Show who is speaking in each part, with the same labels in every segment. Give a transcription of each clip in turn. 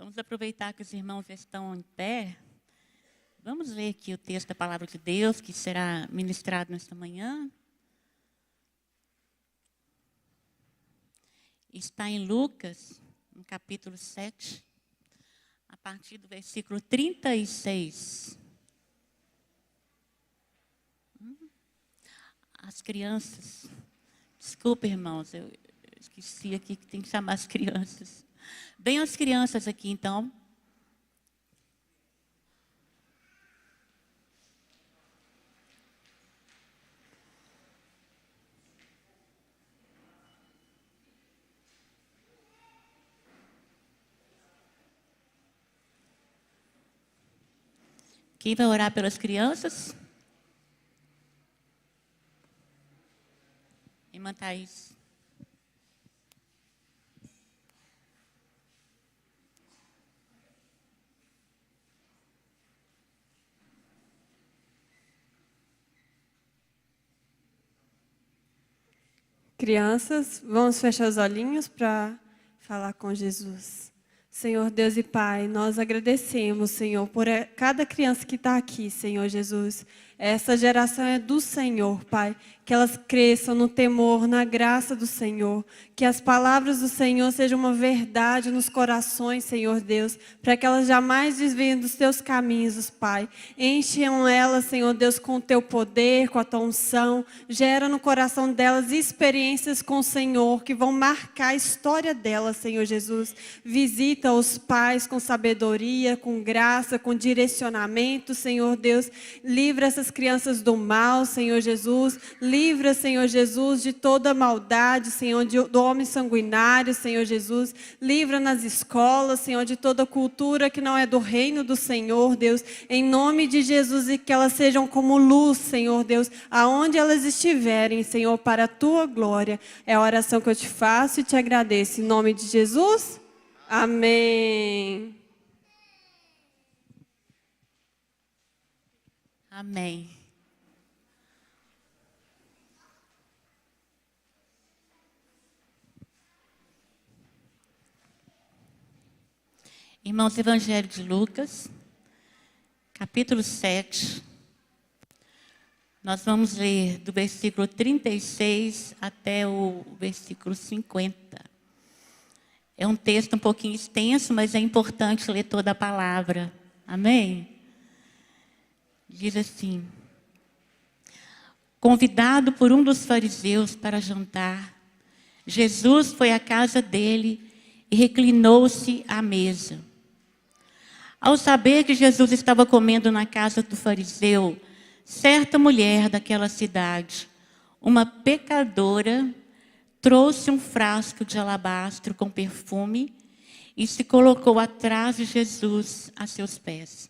Speaker 1: Vamos aproveitar que os irmãos estão em pé. Vamos ler aqui o texto da Palavra de Deus, que será ministrado nesta manhã. Está em Lucas, no capítulo 7, a partir do versículo 36. As crianças, desculpa, irmãos, eu esqueci aqui que tem que chamar as crianças. Venham as crianças aqui, então. Quem vai orar pelas crianças? Irmã Thaís.
Speaker 2: Crianças, vamos fechar os olhinhos para falar com Jesus. Senhor Deus e Pai, nós agradecemos, Senhor, por cada criança que está aqui, Senhor Jesus. Essa geração é do Senhor, Pai. Que elas cresçam no temor, na graça do Senhor. Que as palavras do Senhor sejam uma verdade nos corações, Senhor Deus. Para que elas jamais desviem dos teus caminhos, Pai. Encham elas, Senhor Deus, com o teu poder, com a tua unção. Gera no coração delas experiências com o Senhor que vão marcar a história delas, Senhor Jesus. Visita os pais com sabedoria, com graça, com direcionamento, Senhor Deus. Livra essas crianças do mal, Senhor Jesus. Livra, Senhor Jesus, de toda maldade, Senhor, do homem sanguinário, Senhor Jesus. Livra nas escolas, Senhor, de toda cultura que não é do reino do Senhor, Deus. Em nome de Jesus, e que elas sejam como luz, Senhor Deus, aonde elas estiverem, Senhor, para a tua glória. É a oração que eu te faço e te agradeço. Em nome de Jesus, amém.
Speaker 1: Amém. Irmãos, Evangelho de Lucas, capítulo 7. Nós vamos ler do versículo 36 até o versículo 50. É um texto um pouquinho extenso, mas é importante ler toda a palavra. Amém? Diz assim: convidado por um dos fariseus para jantar, Jesus foi à casa dele e reclinou-se à mesa. Ao saber que Jesus estava comendo na casa do fariseu, certa mulher daquela cidade, uma pecadora, trouxe um frasco de alabastro com perfume e se colocou atrás de Jesus a seus pés.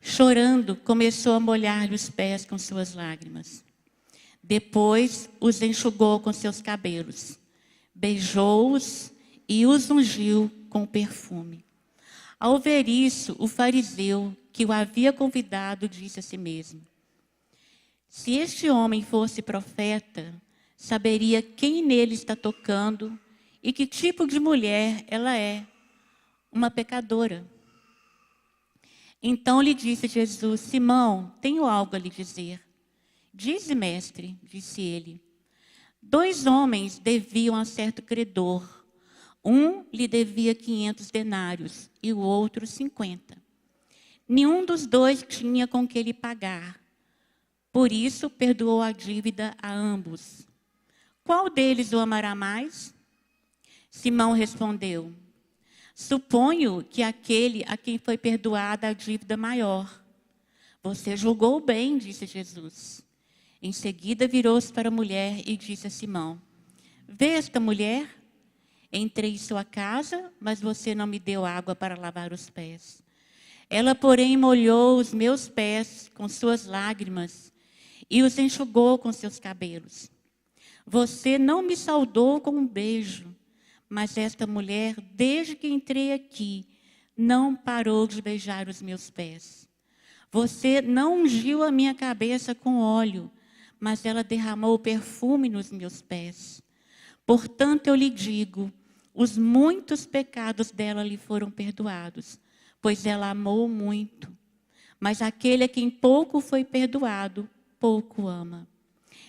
Speaker 1: Chorando, começou a molhar-lhe os pés com suas lágrimas. Depois os enxugou com seus cabelos, beijou-os e os ungiu com perfume. Ao ver isso, o fariseu que o havia convidado disse a si mesmo: se este homem fosse profeta, saberia quem nele está tocando e que tipo de mulher ela é, uma pecadora. Então lhe disse Jesus: Simão, tenho algo a lhe dizer. Dize, mestre, disse ele. 2 homens deviam a certo credor. Um lhe devia 500 denários e o outro 50. Nenhum dos dois tinha com que lhe pagar. Por isso, perdoou a dívida a ambos. Qual deles o amará mais? Simão respondeu: suponho que aquele a quem foi perdoada a dívida maior. Você julgou bem, disse Jesus. Em seguida, virou-se para a mulher e disse a Simão: vê esta mulher? Entrei em sua casa, mas você não me deu água para lavar os pés. Ela, porém, molhou os meus pés com suas lágrimas e os enxugou com seus cabelos. Você não me saudou com um beijo, mas esta mulher, desde que entrei aqui, não parou de beijar os meus pés. Você não ungiu a minha cabeça com óleo, mas ela derramou perfume nos meus pés. Portanto, eu lhe digo, os muitos pecados dela lhe foram perdoados, pois ela amou muito. Mas aquele a quem pouco foi perdoado, pouco ama.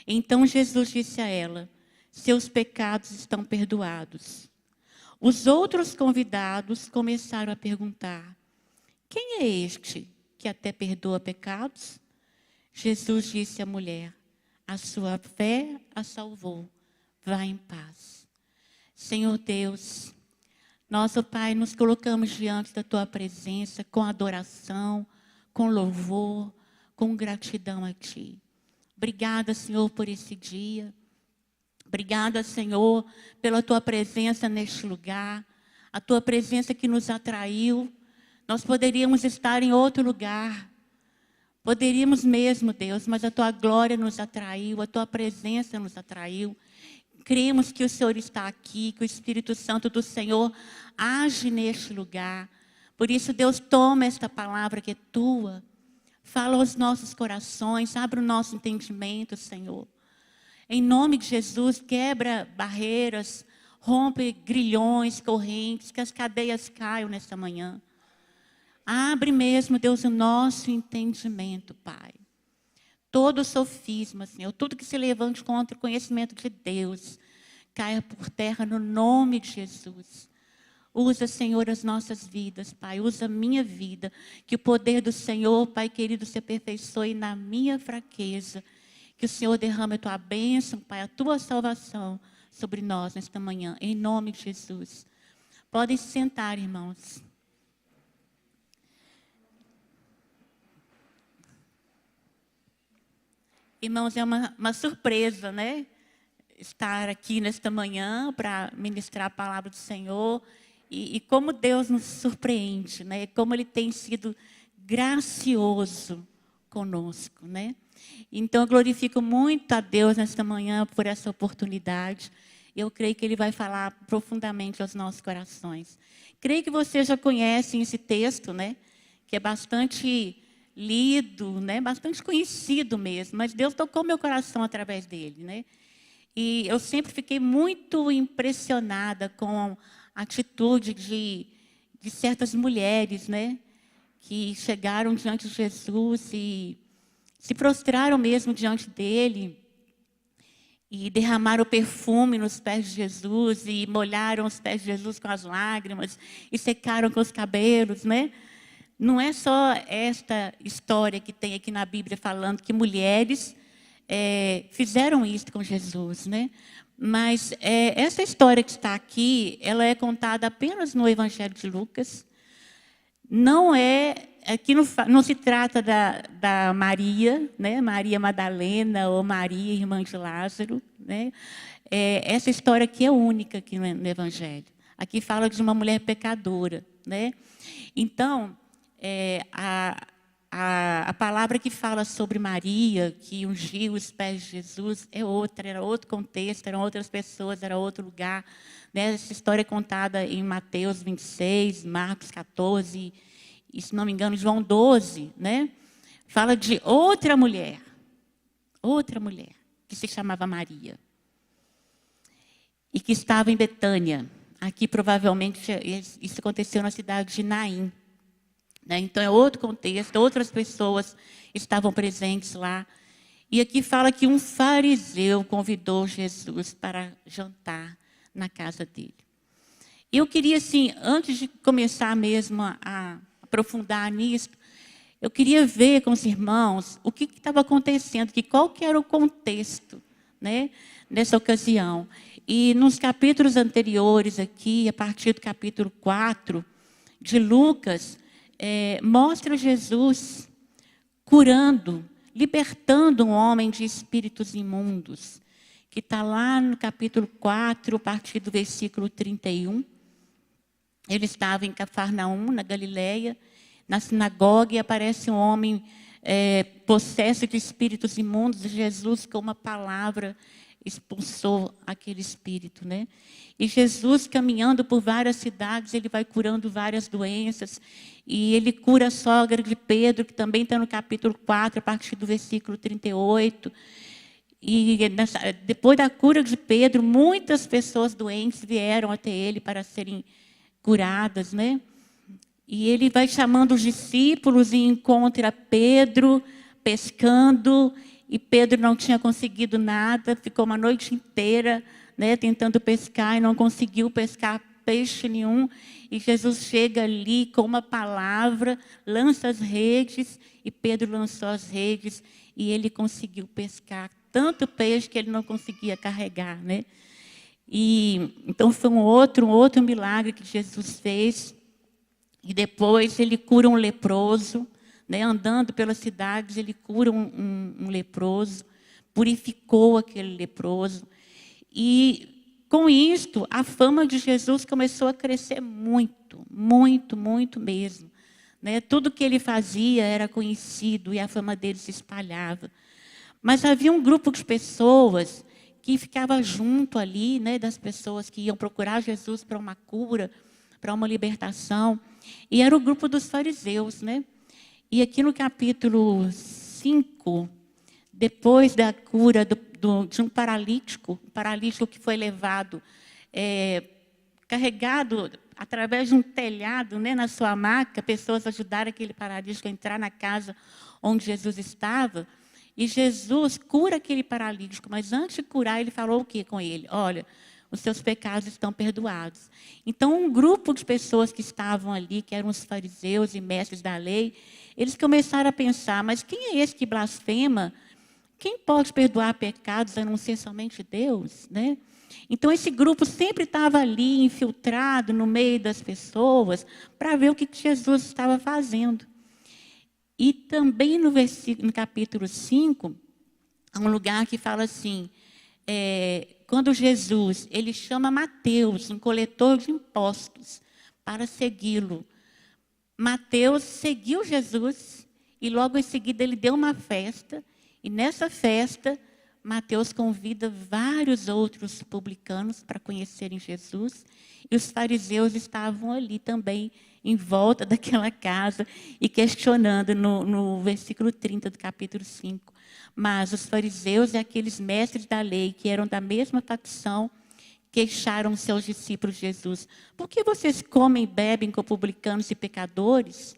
Speaker 1: Então Jesus disse a ela: seus pecados estão perdoados. Os outros convidados começaram a perguntar: quem é este que até perdoa pecados? Jesus disse à mulher: a sua fé a salvou. Vá em paz. Senhor Deus, nós, ó Pai, nos colocamos diante da Tua presença com adoração, com louvor, com gratidão a Ti. Obrigada, Senhor, por esse dia. Obrigada, Senhor, pela Tua presença neste lugar, a Tua presença que nos atraiu. Nós poderíamos estar em outro lugar, poderíamos mesmo, Deus, mas a Tua glória nos atraiu, a Tua presença nos atraiu. Cremos que o Senhor está aqui, que o Espírito Santo do Senhor age neste lugar. Por isso, Deus, toma esta palavra que é Tua, fala aos nossos corações, abre o nosso entendimento, Senhor. Em nome de Jesus, quebra barreiras, rompe grilhões, correntes, que as cadeias caiam nesta manhã. Abre mesmo, Deus, o nosso entendimento, Pai. Todo sofisma, Senhor, tudo que se levante contra o conhecimento de Deus, caia por terra no nome de Jesus. Usa, Senhor, as nossas vidas, Pai. Usa a minha vida. Que o poder do Senhor, Pai querido, se aperfeiçoe na minha fraqueza. Que o Senhor derrame a Tua bênção, Pai, a Tua salvação sobre nós nesta manhã. Em nome de Jesus. Podem se sentar, irmãos. Irmãos, é uma surpresa, né? Estar aqui nesta manhã para ministrar a palavra do Senhor. E como Deus nos surpreende, né? Como Ele tem sido gracioso conosco, né? Então, eu glorifico muito a Deus nesta manhã por essa oportunidade. Eu creio que Ele vai falar profundamente aos nossos corações. Creio que vocês já conhecem esse texto, né? Que é bastante lido, né? Bastante conhecido mesmo, mas Deus tocou meu coração através dele, né? E eu sempre fiquei muito impressionada com a atitude de certas mulheres, né? Que chegaram diante de Jesus e se prostraram mesmo diante dele e derramaram perfume nos pés de Jesus e molharam os pés de Jesus com as lágrimas e secaram com os cabelos, né? Não é só esta história que tem aqui na Bíblia falando que mulheres fizeram isso com Jesus, né? Mas essa história que está aqui, ela é contada apenas no Evangelho de Lucas. Não aqui não se trata da Maria, né? Maria Madalena ou Maria, irmã de Lázaro, né? Essa história aqui é única aqui no Evangelho. Aqui fala de uma mulher pecadora, né? Então, a palavra que fala sobre Maria, que ungiu os pés de Jesus, é outra, era outro contexto, eram outras pessoas, era outro lugar, né? Essa história é contada em Mateus 26, Marcos 14, e, se não me engano, João 12, né? Fala de outra mulher, que se chamava Maria, e que estava em Betânia. Aqui, provavelmente, isso aconteceu na cidade de Naim. Então, é outro contexto, outras pessoas estavam presentes lá. E aqui fala que um fariseu convidou Jesus para jantar na casa dele. Eu queria, assim, antes de começar mesmo a aprofundar nisso, eu queria ver com os irmãos o que estava acontecendo, qual que era o contexto, né, nessa ocasião. E nos capítulos anteriores aqui, a partir do capítulo 4 de Lucas, mostra Jesus curando, libertando um homem de espíritos imundos, que está lá no capítulo 4, a partir do versículo 31. Ele estava em Cafarnaum, na Galileia, na sinagoga, e aparece um homem possesso de espíritos imundos, e Jesus, com uma palavra, expulsou aquele espírito, né? E Jesus, caminhando por várias cidades, ele vai curando várias doenças. E ele cura a sogra de Pedro, que também está no capítulo 4, a partir do versículo 38. E depois da cura de Pedro, muitas pessoas doentes vieram até ele para serem curadas, né? E ele vai chamando os discípulos e encontra Pedro pescando, e Pedro não tinha conseguido nada, ficou uma noite inteira, né, tentando pescar e não conseguiu pescar peixe nenhum. E Jesus chega ali com uma palavra, lança as redes, e Pedro lançou as redes, e ele conseguiu pescar tanto peixe que ele não conseguia carregar, né? E então foi um outro milagre que Jesus fez. E depois ele cura um leproso, né? Andando pelas cidades, ele cura um leproso, purificou aquele leproso. E com isto, a fama de Jesus começou a crescer muito, muito, muito mesmo, né? Tudo que ele fazia era conhecido e a fama dele se espalhava. Mas havia um grupo de pessoas que ficava junto ali, né, das pessoas que iam procurar Jesus para uma cura, para uma libertação. E era o grupo dos fariseus, né? E aqui no capítulo 5, depois da cura de um paralítico que foi levado, carregado através de um telhado, né, na sua maca, pessoas ajudaram aquele paralítico a entrar na casa onde Jesus estava. E Jesus cura aquele paralítico, mas antes de curar, ele falou o quê com ele? Olha, os seus pecados estão perdoados. Então, um grupo de pessoas que estavam ali, que eram os fariseus e mestres da lei, eles começaram a pensar, mas quem é esse que blasfema? Quem pode perdoar pecados a não ser somente Deus, né? Então, esse grupo sempre estava ali, infiltrado no meio das pessoas, para ver o que Jesus estava fazendo. E também no capítulo 5, há um lugar que fala assim, quando Jesus, ele chama Mateus, um coletor de impostos, para segui-lo. Mateus seguiu Jesus e logo em seguida ele deu uma festa. E nessa festa, Mateus convida vários outros publicanos para conhecerem Jesus. E os fariseus estavam ali também, em volta daquela casa, e questionando no versículo 30 do capítulo 5. Mas os fariseus e aqueles mestres da lei, que eram da mesma facção, queixaram seus discípulos de Jesus. Por que vocês comem e bebem com publicanos e pecadores?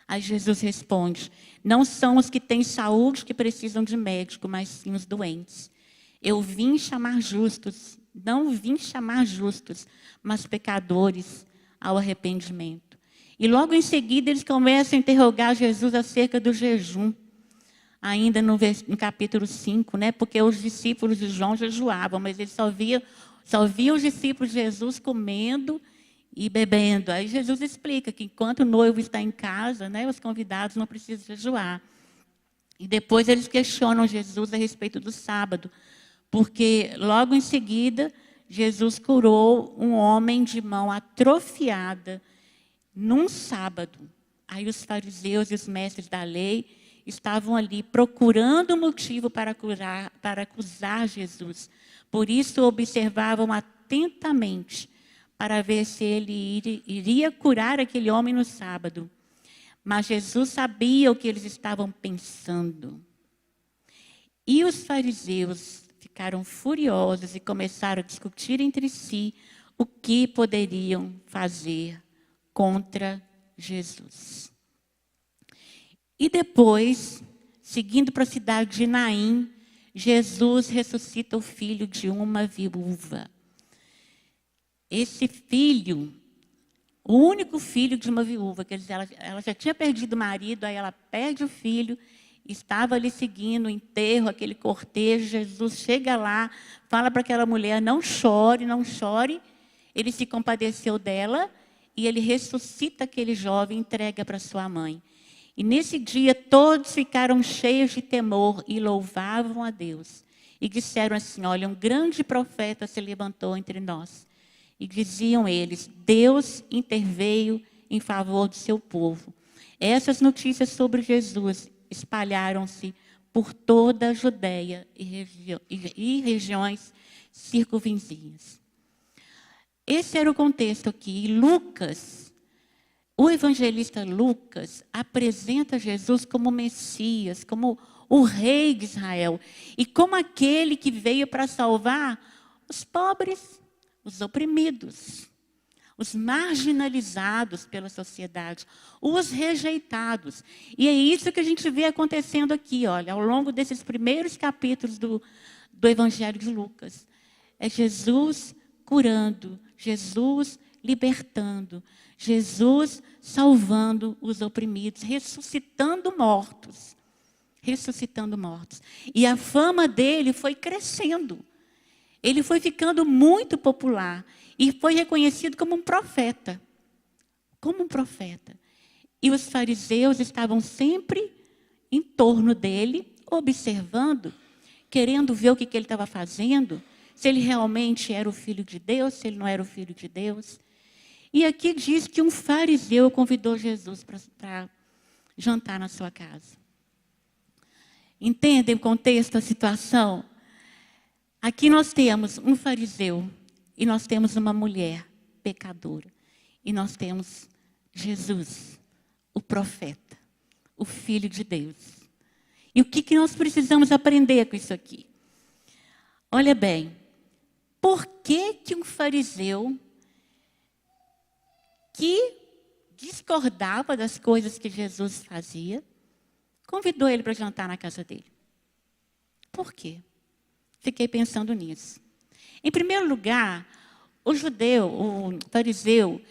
Speaker 1: Aí Jesus responde, não são os que têm saúde que precisam de médico, mas sim os doentes. Eu vim chamar justos, não vim chamar justos, mas pecadores ao arrependimento. E logo em seguida eles começam a interrogar Jesus acerca do jejum. Ainda no capítulo 5, né? Porque os discípulos de João jejuavam, mas eles só viam os discípulos de Jesus comendo e bebendo. Aí Jesus explica que enquanto o noivo está em casa, né, os convidados não precisam jejuar. E depois eles questionam Jesus a respeito do sábado, porque logo em seguida Jesus curou um homem de mão atrofiada num sábado. Aí os fariseus e os mestres da lei estavam ali procurando motivo para acusar Jesus. Por isso observavam atentamente para ver se ele iria curar aquele homem no sábado. Mas Jesus sabia o que eles estavam pensando. E os fariseus ficaram furiosos e começaram a discutir entre si o que poderiam fazer contra Jesus. E depois, seguindo para a cidade de Naim, Jesus ressuscita o filho de uma viúva. Esse filho, o único filho de uma viúva, quer dizer, ela já tinha perdido o marido, aí ela perde o filho, estava ali seguindo o enterro, aquele cortejo. Jesus chega lá, fala para aquela mulher, não chore, não chore. Ele se compadeceu dela e ele ressuscita aquele jovem e entrega para sua mãe. E nesse dia todos ficaram cheios de temor e louvavam a Deus. E disseram assim, olha, um grande profeta se levantou entre nós. E diziam eles, Deus interveio em favor do seu povo. Essas notícias sobre Jesus espalharam-se por toda a Judéia e regiões circunvizinhas. Esse era o contexto aqui. E Lucas, o evangelista Lucas, apresenta Jesus como Messias, como o rei de Israel, e como aquele que veio para salvar os pobres, os oprimidos, os marginalizados pela sociedade, os rejeitados. E é isso que a gente vê acontecendo aqui, olha, ao longo desses primeiros capítulos do Evangelho de Lucas. É Jesus curando, Jesus libertando, Jesus salvando os oprimidos, ressuscitando mortos. Ressuscitando mortos. E a fama dele foi crescendo. Ele foi ficando muito popular e foi reconhecido como um profeta. Como um profeta. E os fariseus estavam sempre em torno dele, observando, querendo ver o que ele estava fazendo, se ele realmente era o Filho de Deus, se ele não era o Filho de Deus. E aqui diz que um fariseu convidou Jesus para jantar na sua casa. Entendem o contexto, a situação? Aqui nós temos um fariseu e nós temos uma mulher pecadora. E nós temos Jesus, o profeta, o Filho de Deus. E o que nós precisamos aprender com isso aqui? Olha bem, por que um fariseu que discordava das coisas que Jesus fazia, convidou ele para jantar na casa dele? Por quê? Fiquei pensando nisso. Em primeiro lugar, o fariseu,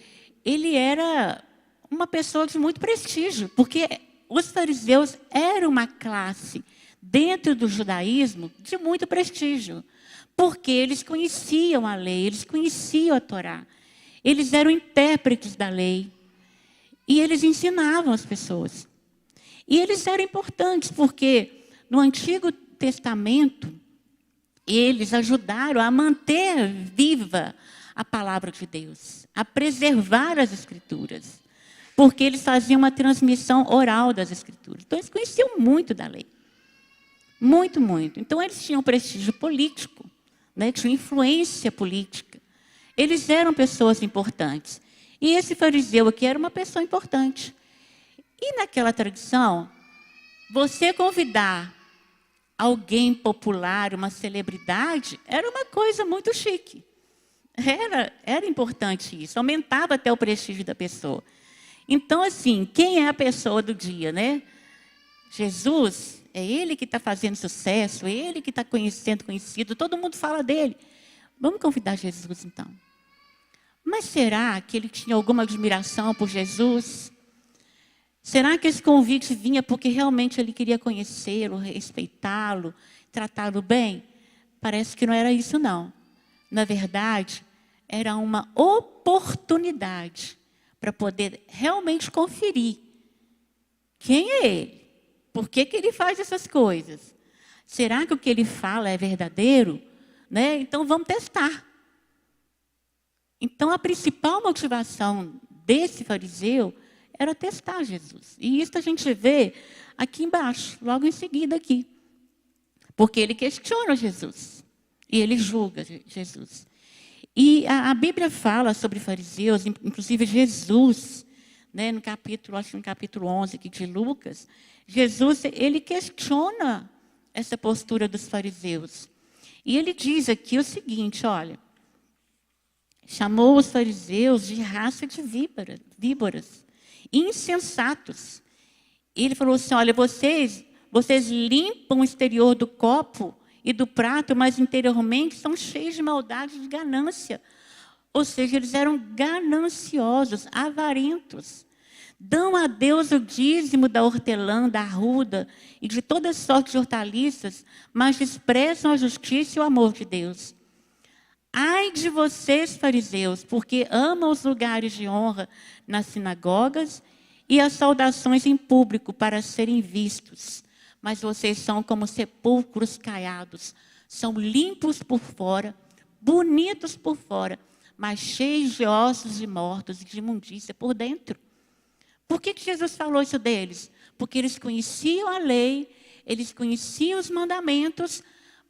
Speaker 1: ele era uma pessoa de muito prestígio, porque os fariseus eram uma classe dentro do judaísmo de muito prestígio, porque eles conheciam a lei, eles conheciam a Torá, eles eram intérpretes da lei e eles ensinavam as pessoas. E eles eram importantes porque no Antigo Testamento eles ajudaram a manter viva a palavra de Deus, a preservar as Escrituras, porque eles faziam uma transmissão oral das Escrituras. Então, eles conheciam muito da lei. Muito, muito. Então, eles tinham prestígio político, né? Tinham influência política. Eles eram pessoas importantes. E esse fariseu aqui era uma pessoa importante. E naquela tradição, você convidar alguém popular, uma celebridade, era uma coisa muito chique. Era importante isso, aumentava até o prestígio da pessoa. Então, assim, quem é a pessoa do dia, né? Jesus, é ele que está fazendo sucesso, é ele que está sendo conhecido, todo mundo fala dele. Vamos convidar Jesus, então. Mas será que ele tinha alguma admiração por Jesus? Será que esse convite vinha porque realmente ele queria conhecê-lo, respeitá-lo, tratá-lo bem? Parece que não era isso, não. Na verdade, era uma oportunidade para poder realmente conferir quem é ele, por que ele faz essas coisas. Será que o que ele fala é verdadeiro? Né? Então, vamos testar. Então, a principal motivação desse fariseu era testar Jesus. E isso a gente vê aqui embaixo, logo em seguida aqui. Porque ele questiona Jesus. E ele julga Jesus. E a Bíblia fala sobre fariseus, inclusive Jesus, né, no capítulo 11 aqui de Lucas, Jesus, ele questiona essa postura dos fariseus. E ele diz aqui o seguinte, olha, chamou os fariseus de raça de víboras, insensatos. E ele falou assim, olha, vocês limpam o exterior do copo e do prato, mas interiormente são cheios de maldade e de ganância. Ou seja, eles eram gananciosos, avarentos. Dão a Deus o dízimo da hortelã, da arruda e de toda sorte de hortaliças, mas desprezam a justiça e o amor de Deus. Ai de vocês, fariseus, porque amam os lugares de honra nas sinagogas e as saudações em público para serem vistos. Mas vocês são como sepulcros caiados, são limpos por fora, bonitos por fora, mas cheios de ossos de mortos e de imundícia por dentro. Por que Jesus falou isso deles? Porque eles conheciam a lei, eles conheciam os mandamentos,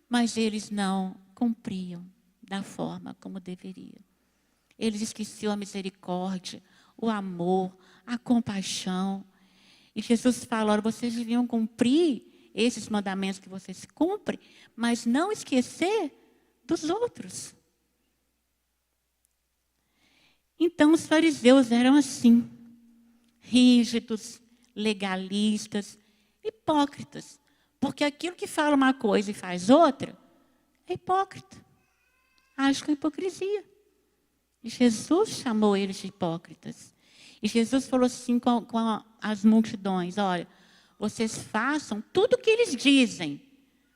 Speaker 1: mas eles não cumpriam da forma como deveria. Eles esqueciam a misericórdia, o amor, a compaixão. E Jesus fala, olha, vocês deviam cumprir esses mandamentos que você se cumpre, mas não esquecer dos outros. Então, os fariseus eram assim, rígidos, legalistas, hipócritas. Porque aquilo que fala uma coisa e faz outra, é hipócrita. Age com hipocrisia. E Jesus chamou eles de hipócritas. E Jesus falou assim com as multidões, olha, vocês façam tudo o que eles dizem,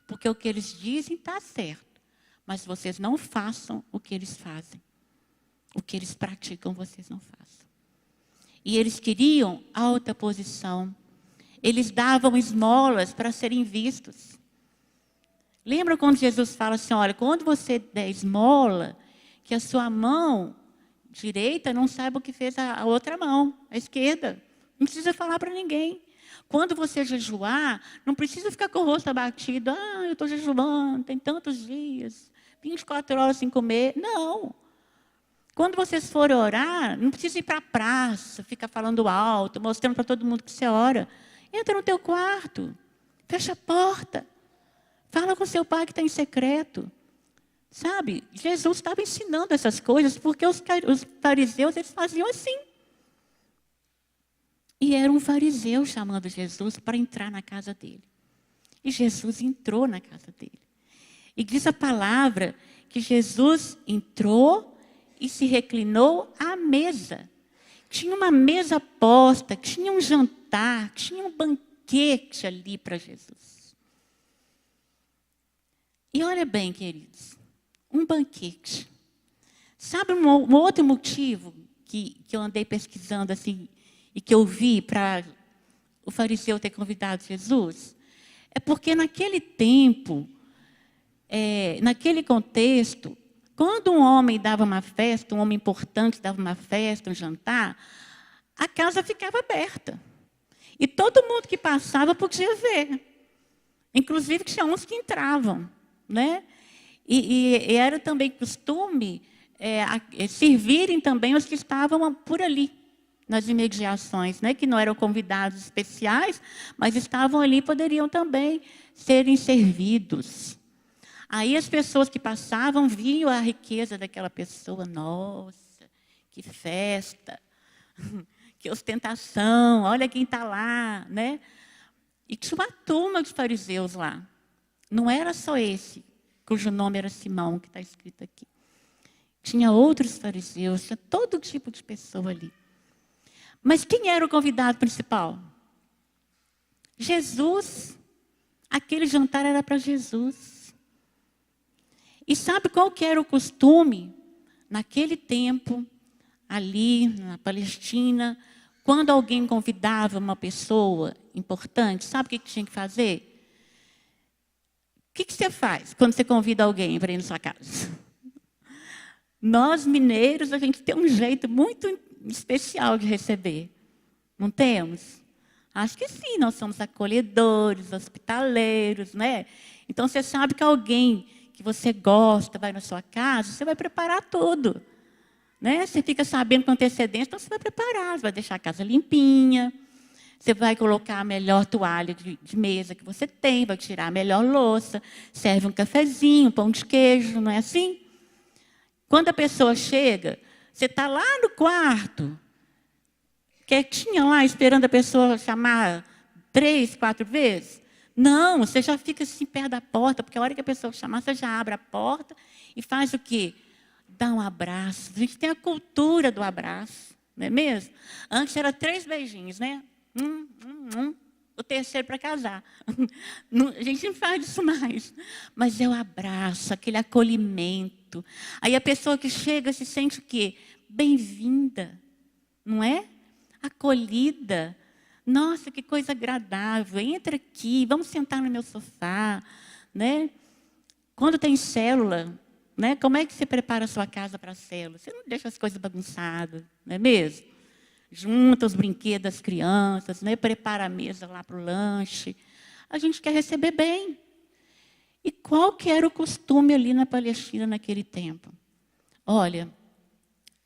Speaker 1: porque o que eles dizem está certo. Mas vocês não façam o que eles fazem. O que eles praticam, vocês não façam. E eles queriam alta posição. Eles davam esmolas para serem vistos. Lembra quando Jesus fala assim, olha, quando você der esmola, que a sua mão direita não saiba o que fez a outra mão, a esquerda. Não precisa falar para ninguém. Quando você jejuar, não precisa ficar com o rosto abatido. Eu estou jejuando, tem tantos dias, 24 horas sem comer. Não. Quando vocês forem orar, não precisa ir para a praça, ficar falando alto, mostrando para todo mundo que você ora. Entra no teu quarto, fecha a porta, fala com seu pai que está em secreto. Sabe, Jesus estava ensinando essas coisas porque os fariseus, eles faziam assim. E era um fariseu chamando Jesus para entrar na casa dele. E Jesus entrou na casa dele. E diz a palavra que Jesus entrou e se reclinou à mesa. Tinha uma mesa posta, tinha um jantar, tinha um banquete ali para Jesus. E olha bem, queridos, um banquete. Sabe um outro motivo que eu andei pesquisando assim, e que eu vi para o fariseu ter convidado Jesus? É porque naquele tempo, naquele contexto, quando um homem dava uma festa, um homem importante dava uma festa, um jantar, a casa ficava aberta. E todo mundo que passava podia ver. Inclusive, tinha uns que entravam, né? E era também costume servirem também os que estavam por ali, nas imediações, né? Que não eram convidados especiais, mas estavam ali, poderiam também serem servidos. Aí as pessoas que passavam viam a riqueza daquela pessoa. Nossa, que festa, que ostentação, olha quem está lá, né? E tinha uma turma de fariseus lá. Não era só esse, cujo nome era Simão, que está escrito aqui. Tinha outros fariseus, tinha todo tipo de pessoa ali. Mas quem era o convidado principal? Jesus. Aquele jantar era para Jesus. E sabe qual que era o costume? Naquele tempo, ali na Palestina, quando alguém convidava uma pessoa importante, sabe o que tinha que fazer? O que você faz quando você convida alguém para ir na sua casa? Nós, mineiros, a gente tem um jeito muito especial de receber. Não temos? Acho que sim, nós somos acolhedores, hospitaleiros, né? Então, você sabe que alguém que você gosta vai na sua casa, você vai preparar tudo. Né? Você fica sabendo com antecedência, então você vai preparar, você vai deixar a casa limpinha, você vai colocar a melhor toalha de mesa que você tem, vai tirar a melhor louça, serve um cafezinho, um pão de queijo, não é assim? Quando a pessoa chega, você está lá no quarto, quietinha lá, esperando a pessoa chamar 3, 4 vezes. Não, você já fica assim perto da porta, porque a hora que a pessoa chamar, você já abre a porta e faz o quê? Dá um abraço. A gente tem a cultura do abraço, não é mesmo? Antes era 3 beijinhos, né? O terceiro para casar. A gente não faz isso mais. Mas é o abraço, aquele acolhimento. Aí a pessoa que chega se sente o quê? Bem-vinda, não é? Acolhida. Nossa, que coisa agradável. Entra aqui, vamos sentar no meu sofá, né? Quando tem célula, né? Como é que você prepara a sua casa para a célula? Você não deixa as coisas bagunçadas, não é mesmo? Junta os brinquedos das crianças, né? Prepara a mesa lá para o lanche. A gente quer receber bem. E qual que era o costume ali na Palestina naquele tempo? Olha,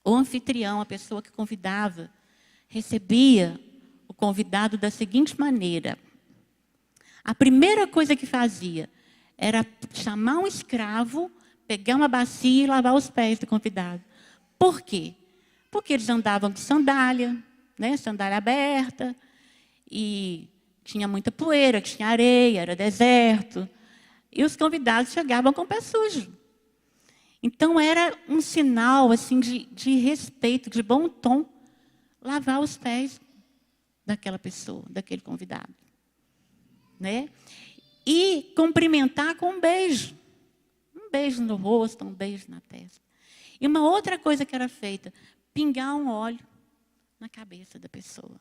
Speaker 1: o anfitrião, a pessoa que convidava, recebia o convidado da seguinte maneira: a primeira coisa que fazia era chamar um escravo, pegar uma bacia e lavar os pés do convidado. Por quê? Porque eles andavam de sandália, né? Sandália aberta, e tinha muita poeira, tinha areia, era deserto. E os convidados chegavam com o pé sujo. Então, era um sinal assim, de respeito, de bom tom, lavar os pés daquela pessoa, daquele convidado. Né? E cumprimentar com um beijo. Um beijo no rosto, um beijo na testa. E uma outra coisa que era feita, pingar um óleo na cabeça da pessoa.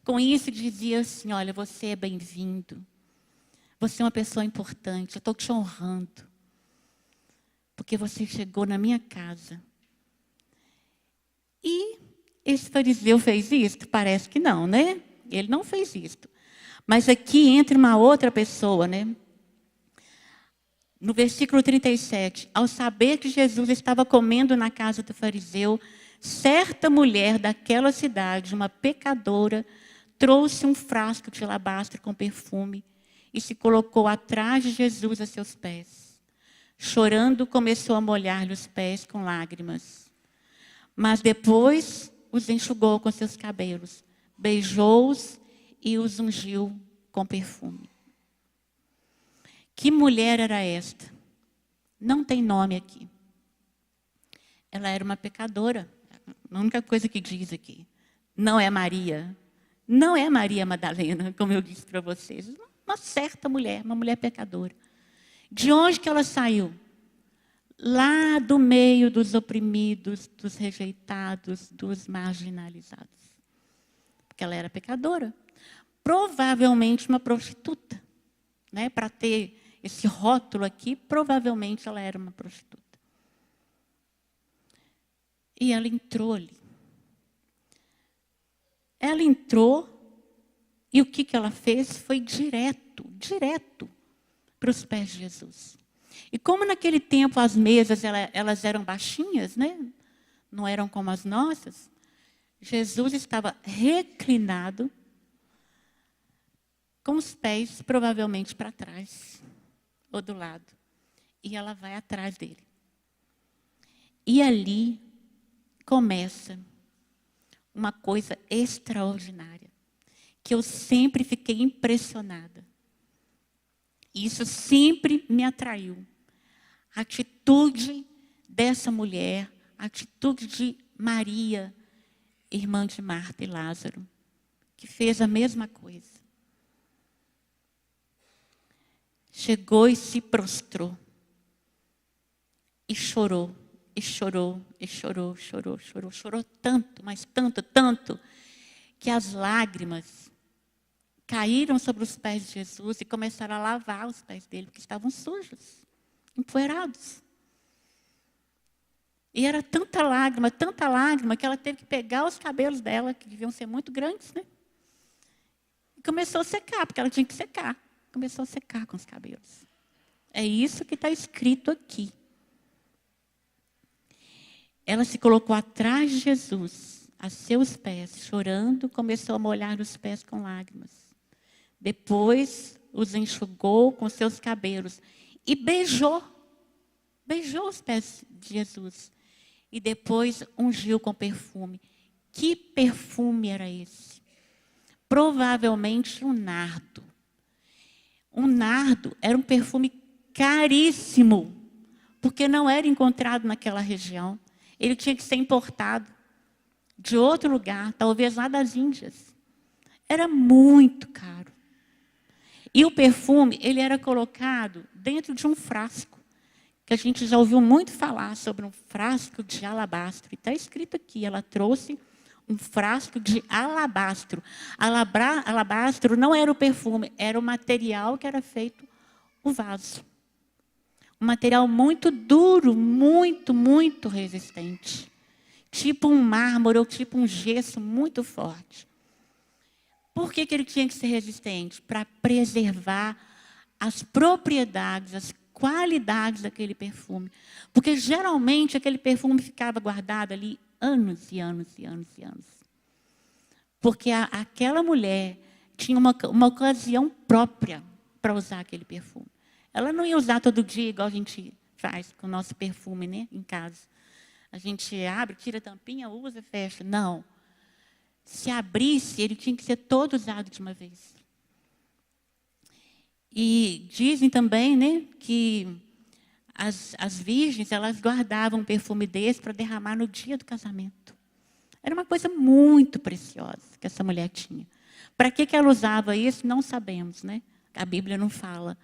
Speaker 1: Com isso, dizia assim, olha, você é bem-vindo. Você é uma pessoa importante, eu estou te honrando. Porque você chegou na minha casa. E esse fariseu fez isto? Parece que não, né? Ele não fez isto. Mas aqui entra uma outra pessoa, né? No versículo 37, ao saber que Jesus estava comendo na casa do fariseu, certa mulher daquela cidade, uma pecadora, trouxe um frasco de alabastro com perfume e se colocou atrás de Jesus a seus pés. Chorando, começou a molhar-lhe os pés com lágrimas. Mas depois os enxugou com seus cabelos, beijou-os e os ungiu com perfume. Que mulher era esta? Não tem nome aqui. Ela era uma pecadora. A única coisa que diz aqui. Não é Maria. Não é Maria Madalena, como eu disse para vocês. Uma certa mulher, uma mulher pecadora. De onde que ela saiu? Lá do meio dos oprimidos, dos rejeitados, dos marginalizados. Porque ela era pecadora. Provavelmente uma prostituta. Né? Para ter esse rótulo aqui, provavelmente ela era uma prostituta. E ela entrou ali. Ela entrou e o que ela fez foi direto para os pés de Jesus. E como naquele tempo as mesas elas eram baixinhas, né? Não eram como as nossas, Jesus estava reclinado, com os pés provavelmente para trás, ou do lado. E ela vai atrás dele. E ali começa uma coisa extraordinária, que eu sempre fiquei impressionada. Isso sempre me atraiu. A atitude dessa mulher, a atitude de Maria, irmã de Marta e Lázaro, que fez a mesma coisa. Chegou e se prostrou. E chorou, e chorou, e chorou, chorou, chorou. Chorou tanto, mas tanto, tanto, que as lágrimas caíram sobre os pés de Jesus e começaram a lavar os pés dele, porque estavam sujos, empoeirados. E era tanta lágrima, que ela teve que pegar os cabelos dela, que deviam ser muito grandes, né? E começou a secar, porque ela tinha que secar. Começou a secar com os cabelos. É isso que está escrito aqui. Ela se colocou atrás de Jesus, a seus pés, chorando, começou a molhar os pés com lágrimas. Depois os enxugou com seus cabelos e beijou os pés de Jesus. E depois ungiu com perfume. Que perfume era esse? Provavelmente um nardo. Um nardo era um perfume caríssimo, porque não era encontrado naquela região. Ele tinha que ser importado de outro lugar, talvez lá das Índias. Era muito caro. E o perfume, ele era colocado dentro de um frasco, que a gente já ouviu muito falar sobre um frasco de alabastro. E está escrito aqui, ela trouxe um frasco de alabastro. Alabastro não era o perfume, era o material que era feito o vaso. Um material muito duro, muito, muito resistente. Tipo um mármore ou tipo um gesso muito forte. Por que ele tinha que ser resistente? Para preservar as propriedades, as qualidades daquele perfume. Porque geralmente aquele perfume ficava guardado ali anos e anos e anos e anos. Porque aquela mulher tinha uma ocasião própria para usar aquele perfume. Ela não ia usar todo dia, igual a gente faz com o nosso perfume, né, em casa. A gente abre, tira a tampinha, usa, fecha. Não. Se abrisse, ele tinha que ser todo usado de uma vez. E dizem também, né, que as virgens, elas guardavam um perfume desse para derramar no dia do casamento. Era uma coisa muito preciosa que essa mulher tinha. Para que ela usava isso, não sabemos, né? A Bíblia não fala.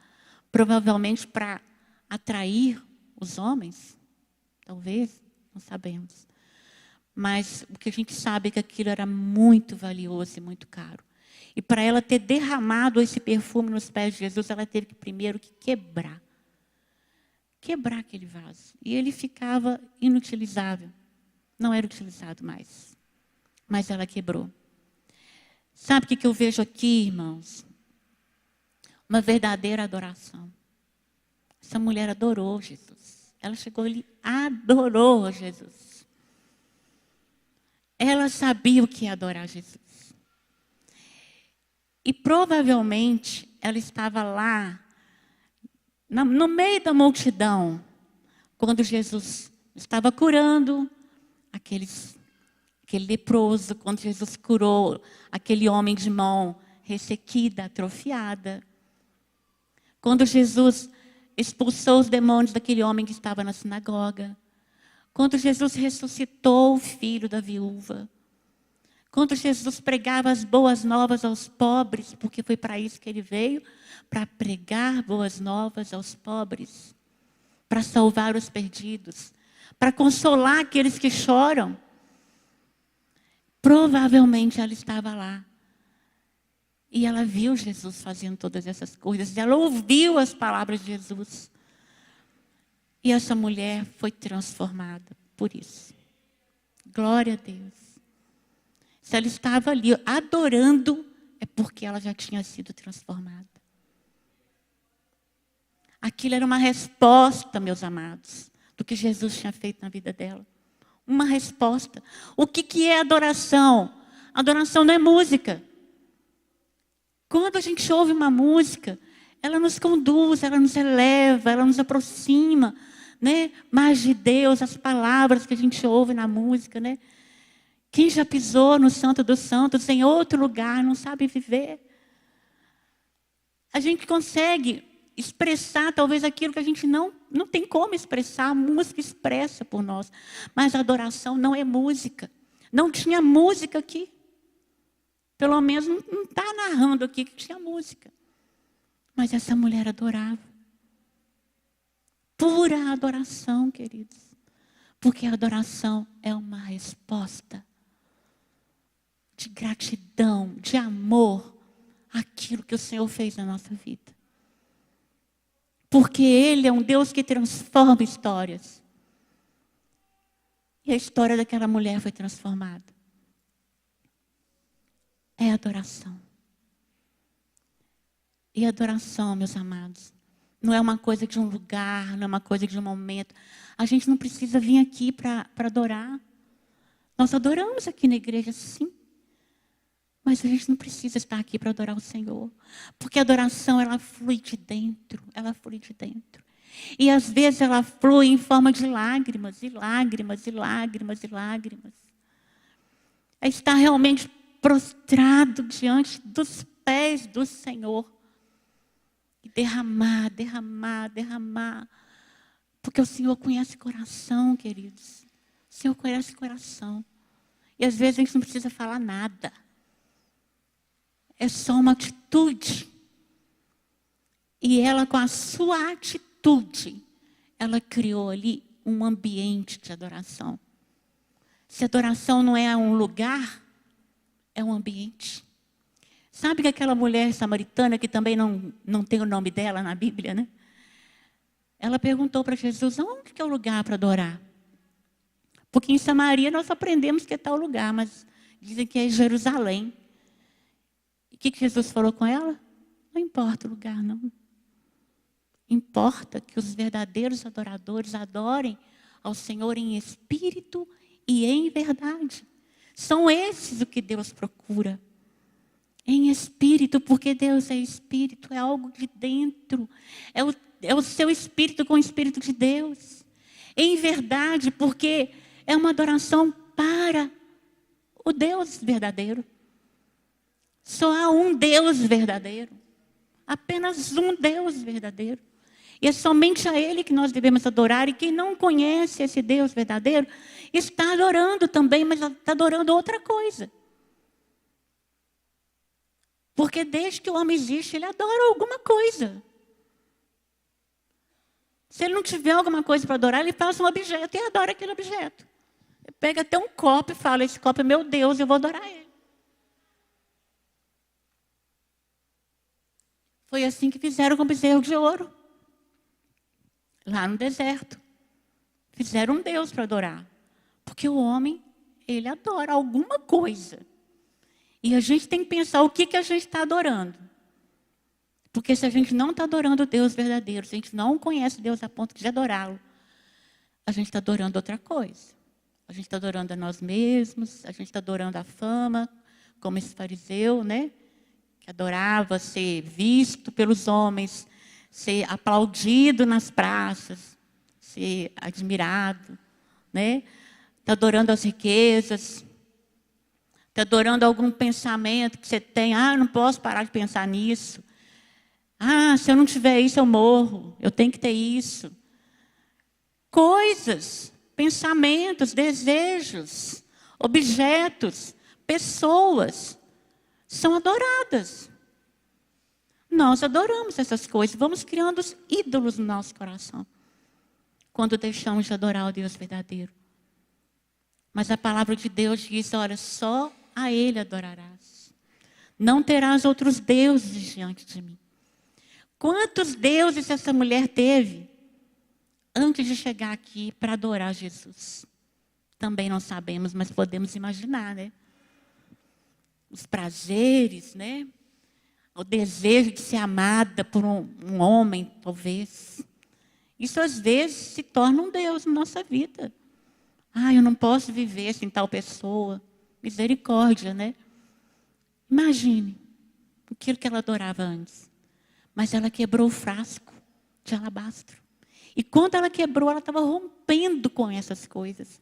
Speaker 1: Provavelmente para atrair os homens, talvez, não sabemos. Mas o que a gente sabe é que aquilo era muito valioso e muito caro. E para ela ter derramado esse perfume nos pés de Jesus, ela teve que primeiro quebrar aquele vaso. E ele ficava inutilizável. Não era utilizado mais. Mas ela quebrou. Sabe o que eu vejo aqui, irmãos? Uma verdadeira adoração. Essa mulher adorou Jesus. Ela chegou ali, adorou Jesus. Ela sabia o que é adorar Jesus. E provavelmente ela estava lá, no meio da multidão, quando Jesus estava curando aquele leproso, quando Jesus curou aquele homem de mão ressequida, atrofiada. Quando Jesus expulsou os demônios daquele homem que estava na sinagoga. Quando Jesus ressuscitou o filho da viúva. Quando Jesus pregava as boas novas aos pobres, porque foi para isso que ele veio, para pregar boas novas aos pobres, para salvar os perdidos, para consolar aqueles que choram. Provavelmente ela estava lá. E ela viu Jesus fazendo todas essas coisas. Ela ouviu as palavras de Jesus. E essa mulher foi transformada por isso. Glória a Deus. Se ela estava ali adorando, é porque ela já tinha sido transformada. Aquilo era uma resposta, meus amados, do que Jesus tinha feito na vida dela. Uma resposta. O que é adoração? Adoração não é música. Quando a gente ouve uma música, ela nos conduz, ela nos eleva, ela nos aproxima, né, mais de Deus, as palavras que a gente ouve na música, né? Quem já pisou no Santo dos Santos em outro lugar não sabe viver. A gente consegue expressar talvez aquilo que a gente não tem como expressar. A música expressa por nós. Mas a adoração não é música. Não tinha música aqui. Pelo menos não está narrando aqui que tinha música. Mas essa mulher adorava. Pura adoração, queridos. Porque a adoração é uma resposta de gratidão, de amor àquilo que o Senhor fez na nossa vida. Porque Ele é um Deus que transforma histórias. E a história daquela mulher foi transformada. É adoração. E adoração, meus amados, não é uma coisa de um lugar, não é uma coisa de um momento. A gente não precisa vir aqui para adorar. Nós adoramos aqui na igreja, sim. Mas a gente não precisa estar aqui para adorar o Senhor. Porque a adoração, ela flui de dentro. Ela flui de dentro. E às vezes ela flui em forma de lágrimas, e lágrimas, e lágrimas, e lágrimas. É estar realmente prostrado diante dos pés do Senhor. E derramar, derramar, derramar. Porque o Senhor conhece coração, queridos. O Senhor conhece coração. E às vezes a gente não precisa falar nada. É só uma atitude. E ela, com a sua atitude, ela criou ali um ambiente de adoração. Se adoração não é um lugar, é um ambiente. Sabe que aquela mulher samaritana, que também não tem o nome dela na Bíblia, né? Ela perguntou para Jesus, onde que é o lugar para adorar? Porque em Samaria nós aprendemos que é tal lugar, mas dizem que é Jerusalém. E o que Jesus falou com ela? Não importa o lugar, não. Importa que os verdadeiros adoradores adorem ao Senhor em espírito e em verdade. São esses o que Deus procura. Em espírito, porque Deus é espírito, é algo de dentro. É o seu espírito com o espírito de Deus. Em verdade, porque é uma adoração para o Deus verdadeiro. Só há um Deus verdadeiro. Apenas um Deus verdadeiro. E é somente a Ele que nós devemos adorar. E quem não conhece esse Deus verdadeiro, está adorando também, mas está adorando outra coisa. Porque desde que o homem existe, ele adora alguma coisa. Se ele não tiver alguma coisa para adorar, ele faz um objeto e adora aquele objeto. Ele pega até um copo e fala, esse copo é meu Deus, eu vou adorar ele. Foi assim que fizeram com o bezerro de ouro. Lá no deserto. Fizeram um Deus para adorar. Porque o homem, ele adora alguma coisa. E a gente tem que pensar o que a gente está adorando. Porque se a gente não está adorando o Deus verdadeiro, se a gente não conhece Deus a ponto de adorá-lo, a gente está adorando outra coisa. A gente está adorando a nós mesmos, a gente está adorando a fama, como esse fariseu, né? Que adorava ser visto pelos homens, ser aplaudido nas praças, ser admirado, né? Está adorando as riquezas, está adorando algum pensamento que você tem. Ah, eu não posso parar de pensar nisso. Ah, se eu não tiver isso, eu morro. Eu tenho que ter isso. Coisas, pensamentos, desejos, objetos, pessoas são adoradas. Nós adoramos essas coisas. Vamos criando os ídolos no nosso coração. Quando deixamos de adorar o Deus verdadeiro. Mas a palavra de Deus diz, olha, só a Ele adorarás. Não terás outros deuses diante de mim. Quantos deuses essa mulher teve antes de chegar aqui para adorar Jesus? Também não sabemos, mas podemos imaginar, né? Os prazeres, né? O desejo de ser amada por um homem, talvez. Isso às vezes se torna um Deus na nossa vida. Ah, eu não posso viver sem tal pessoa. Misericórdia, né? Imagine aquilo que ela adorava antes. Mas ela quebrou o frasco de alabastro. E quando ela quebrou, ela estava rompendo com essas coisas.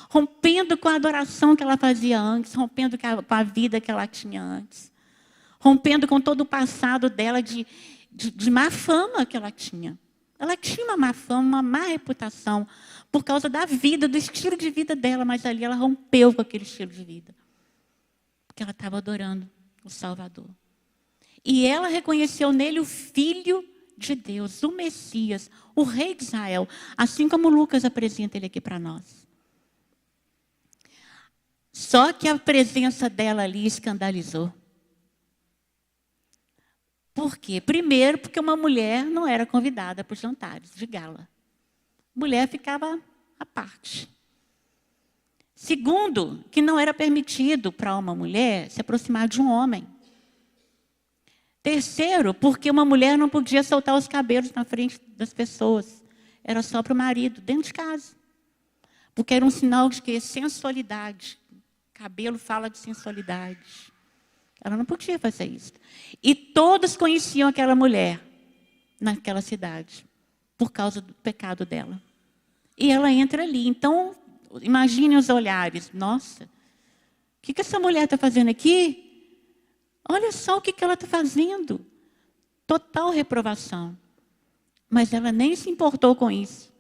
Speaker 1: Rompendo com a adoração que ela fazia antes. Rompendo com a vida que ela tinha antes. Rompendo com todo o passado dela de má fama que ela tinha. Ela tinha uma má fama, uma má reputação, por causa da vida, do estilo de vida dela. Mas ali ela rompeu com aquele estilo de vida. Porque ela estava adorando o Salvador. E ela reconheceu nele o Filho de Deus, o Messias, o Rei de Israel. Assim como Lucas apresenta ele aqui para nós. Só que a presença dela ali escandalizou. Por quê? Primeiro, porque uma mulher não era convidada para os jantares de gala. Mulher ficava à parte. Segundo, que não era permitido para uma mulher se aproximar de um homem. Terceiro, porque uma mulher não podia soltar os cabelos na frente das pessoas. Era só para o marido, dentro de casa. Porque era um sinal de que sensualidade. Cabelo fala de sensualidade. Ela não podia fazer isso. E todos conheciam aquela mulher naquela cidade, por causa do pecado dela. E ela entra ali. Então, imagine os olhares. Nossa, o que essa mulher está fazendo aqui? Olha só o que ela está fazendo. Total reprovação. Mas ela nem se importou com isso.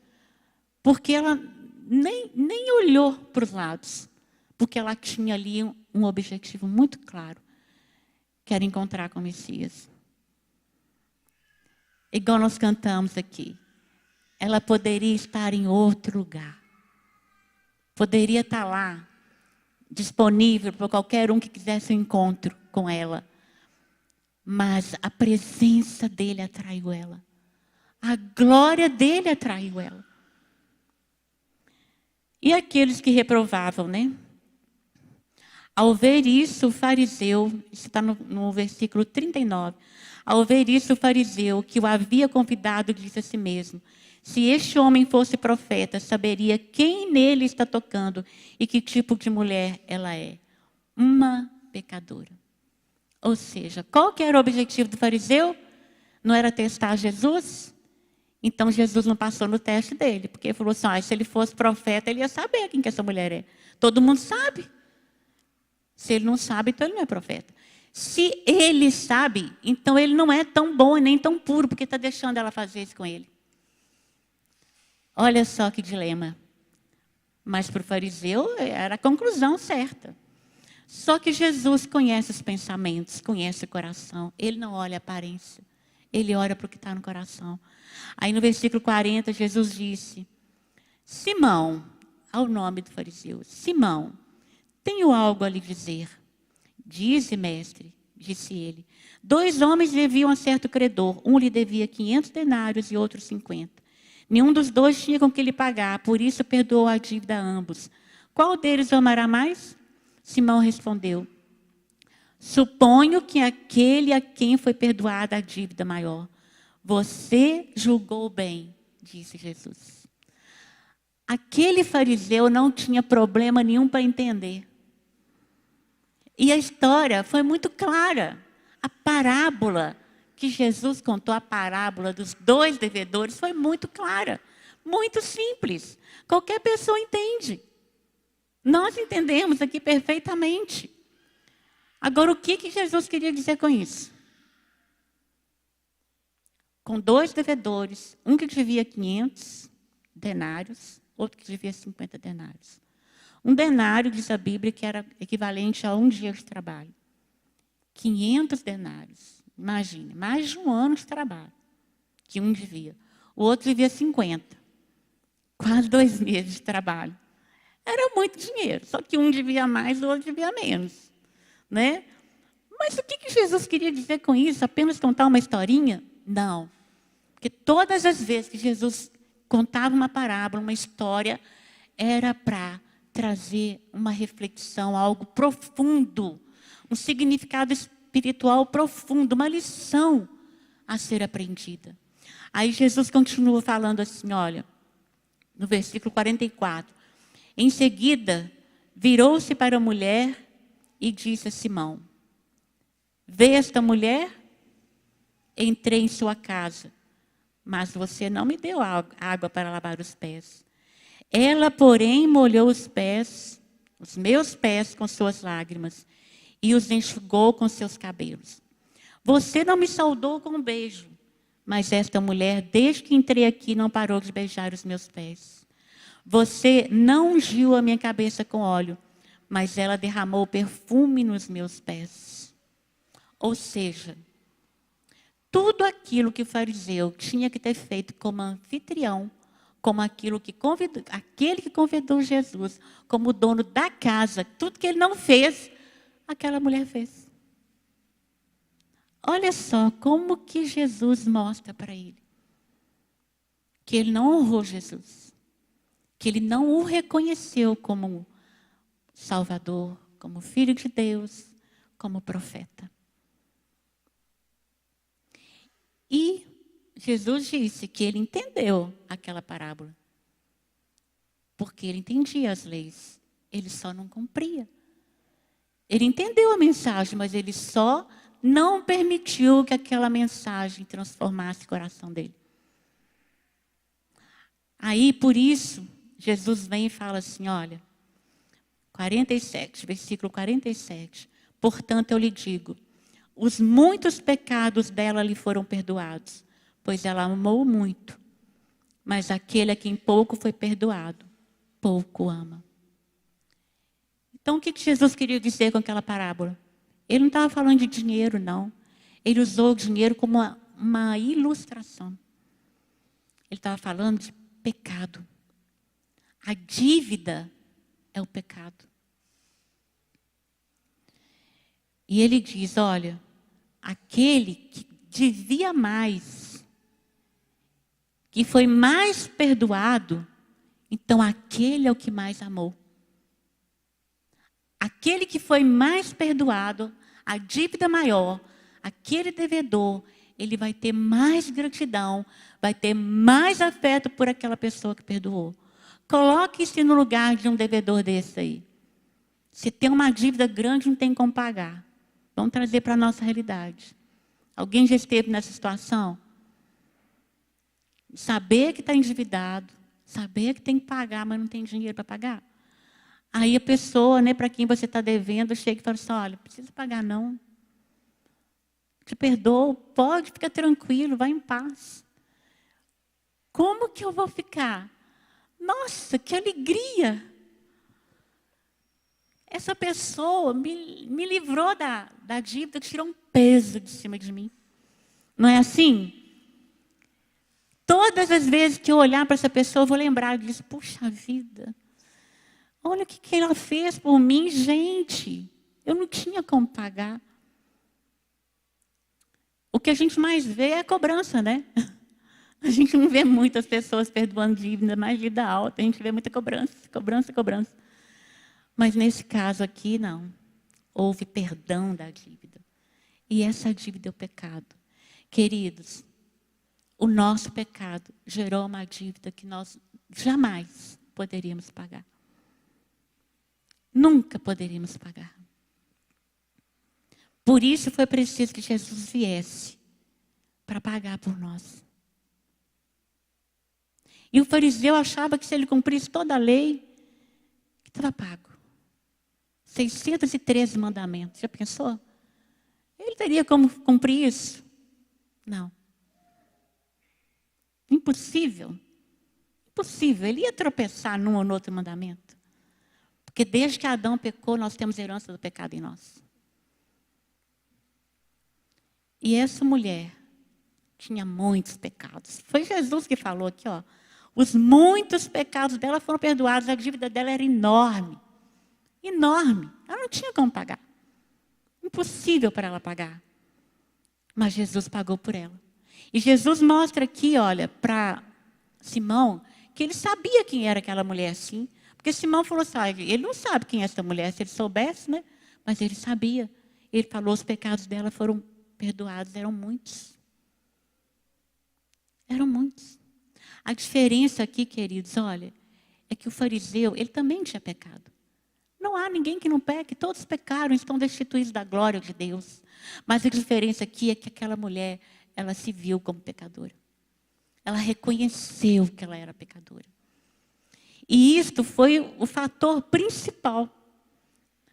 Speaker 1: Porque ela nem olhou para os lados. Porque ela tinha ali um objetivo muito claro. Que era encontrar com o Messias. Igual nós cantamos aqui. Ela poderia estar em outro lugar. Poderia estar lá. Disponível para qualquer um que quisesse um encontro com ela. Mas a presença dele atraiu ela. A glória dele atraiu ela. E aqueles que reprovavam, né? Ao ver isso, o fariseu, isso está no versículo 39. Ao ver isso, o fariseu, que o havia convidado, disse a si mesmo: se este homem fosse profeta, saberia quem nele está tocando e que tipo de mulher ela é. Uma pecadora. Ou seja, qual que era o objetivo do fariseu? Não era testar Jesus? Então Jesus não passou no teste dele, porque ele falou assim, se ele fosse profeta, ele ia saber quem que essa mulher é. Todo mundo sabe. Se ele não sabe, então ele não é profeta. Se ele sabe, então ele não é tão bom e nem tão puro, porque está deixando ela fazer isso com ele. Olha só que dilema. Mas para o fariseu era a conclusão certa. Só que Jesus conhece os pensamentos, conhece o coração. Ele não olha a aparência, ele olha para o que está no coração. Aí no versículo 40, Jesus disse, Simão, ao nome do fariseu, Simão, tenho algo a lhe dizer. Dize, mestre, disse ele. 2 homens deviam a certo credor. Um lhe devia 500 denários e outro 50. Nenhum dos 2 tinha com que lhe pagar, por isso perdoou a dívida a ambos. Qual deles o amará mais? Simão respondeu, suponho que aquele a quem foi perdoada a dívida maior. Você julgou bem, disse Jesus. Aquele fariseu não tinha problema nenhum para entender. E a história foi muito clara. A parábola que Jesus contou, a parábola dos 2 devedores, foi muito clara, muito simples. Qualquer pessoa entende. Nós entendemos aqui perfeitamente. Agora, o que Jesus queria dizer com isso? Com 2 devedores, um que devia 500 denários, outro que devia 50 denários. Um denário, diz a Bíblia, que era equivalente a 1 dia de trabalho. 500 denários. Imagine, mais de 1 ano de trabalho que um devia. O outro devia 50. Quase 2 meses de trabalho. Era muito dinheiro, só que um devia mais, o outro devia menos. Né? Mas o que Jesus queria dizer com isso? Apenas contar uma historinha? Não. Porque todas as vezes que Jesus contava uma parábola, uma história, era para trazer uma reflexão, algo profundo, um significado espiritual profundo, uma lição a ser aprendida. Aí Jesus continua falando assim, olha, no versículo 44. Em seguida, virou-se para a mulher e disse a Simão, vê esta mulher? Entrei em sua casa, mas você não me deu água para lavar os pés. Ela, porém, molhou os pés, os meus pés com suas lágrimas e os enxugou com seus cabelos. Você não me saudou com um beijo, mas esta mulher, desde que entrei aqui, não parou de beijar os meus pés. Você não ungiu a minha cabeça com óleo, mas ela derramou perfume nos meus pés. Ou seja, tudo aquilo que o fariseu tinha que ter feito como anfitrião, como aquele que convidou Jesus, como dono da casa, tudo que ele não fez, aquela mulher fez. Olha só como que Jesus mostra para ele. Que ele não honrou Jesus. Que ele não o reconheceu como Salvador, como Filho de Deus, como profeta. E Jesus disse que ele entendeu aquela parábola. Porque ele entendia as leis. Ele só não cumpria. Ele entendeu a mensagem, mas ele só não permitiu que aquela mensagem transformasse o coração dele. Aí, por isso, Jesus vem e fala assim, olha, 47, versículo 47. Portanto, eu lhe digo, os muitos pecados dela lhe foram perdoados, pois ela amou muito. Mas aquele a quem pouco foi perdoado, pouco ama. Então, o que Jesus queria dizer com aquela parábola? Ele não estava falando de dinheiro, não. Ele usou o dinheiro como uma ilustração. Ele estava falando de pecado. A dívida é o pecado. E ele diz, olha, aquele que devia mais, que foi mais perdoado, então aquele é o que mais amou. Aquele que foi mais perdoado, a dívida maior, aquele devedor, ele vai ter mais gratidão, vai ter mais afeto por aquela pessoa que perdoou. Coloque-se no lugar de um devedor desse aí. Se tem uma dívida grande, não tem como pagar. Vamos trazer para a nossa realidade. Alguém já esteve nessa situação? Saber que está endividado, saber que tem que pagar, mas não tem dinheiro para pagar. Aí a pessoa, né, para quem você está devendo, chega e fala assim, olha, não precisa pagar não. Te perdoo, pode, fica tranquilo, vai em paz. Como que eu vou ficar? Nossa, que alegria! Essa pessoa me livrou da dívida, tirou um peso de cima de mim. Não é assim? Todas as vezes que eu olhar para essa pessoa, eu vou lembrar disso. Puxa vida, olha o que ela fez por mim, gente. Eu não tinha como pagar. O que a gente mais vê é a cobrança, né? A gente não vê muitas pessoas perdoando dívida, mais dívida alta. A gente vê muita cobrança, cobrança, cobrança. Mas nesse caso aqui, não. Houve perdão da dívida. E essa dívida é o pecado. Queridos, o nosso pecado gerou uma dívida que nós jamais poderíamos pagar. Nunca poderíamos pagar. Por isso foi preciso que Jesus viesse para pagar por nós. E o fariseu achava que se ele cumprisse toda a lei, estava pago. 613 mandamentos. Já pensou? Ele teria como cumprir isso? Não. Impossível. Impossível. Ele ia tropeçar num ou no outro mandamento. Porque desde que Adão pecou, nós temos herança do pecado em nós. E essa mulher tinha muitos pecados. Foi Jesus que falou aqui, ó. Os muitos pecados dela foram perdoados. A dívida dela era enorme. Enorme. Ela não tinha como pagar. Impossível para ela pagar. Mas Jesus pagou por ela. E Jesus mostra aqui, olha, para Simão, que ele sabia quem era aquela mulher assim. Porque Simão falou assim, ele não sabe quem é essa mulher, se ele soubesse, né? Mas ele sabia. Ele falou, os pecados dela foram perdoados, eram muitos. Eram muitos. A diferença aqui, queridos, olha, é que o fariseu, ele também tinha pecado. Não há ninguém que não peque, todos pecaram, estão destituídos da glória de Deus. Mas a diferença aqui é que aquela mulher, ela se viu como pecadora. Ela reconheceu que ela era pecadora. E isto foi o fator principal